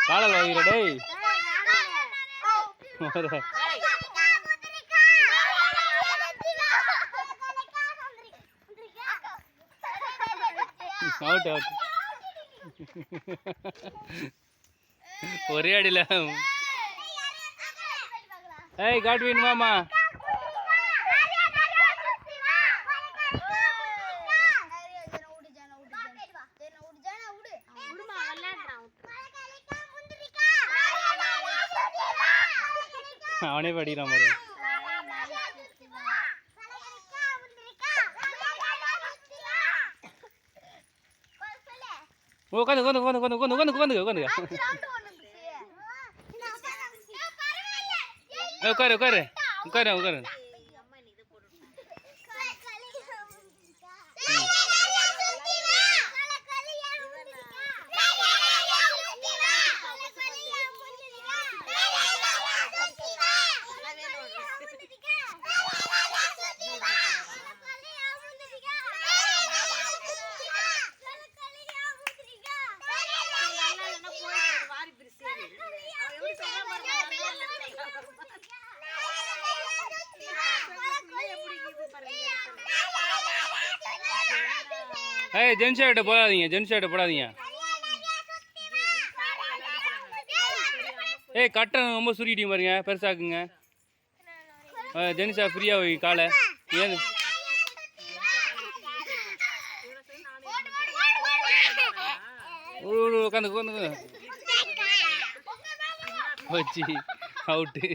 காலல வைக்கிற டேய் out out ஒரே அடியில ஏய் காட்வின் மாமா அவனே படிக்கிறான் பாரு உட்காந்து உட்காந்து உட்காந்து உட்காந்து உட்காந்து உட்காந்து உட்காந்து உட்காரு உட்காரு உட்காரு உட்காரு ஏய் ஜென்ஸ் ஷர்ட்டை போடாதீங்க ஜென்ஸ் ஷர்ட்டை போடாதீங்க ஏய் கட்டை ரொம்ப சுருக்கிட்டீங்க பாருங்க பெருசாக்குங்க ஜென்ஸா ஃப்ரீயாக வை காலை ஏன் உட்காந்து உட்காந்து வச்சு அவுட்டு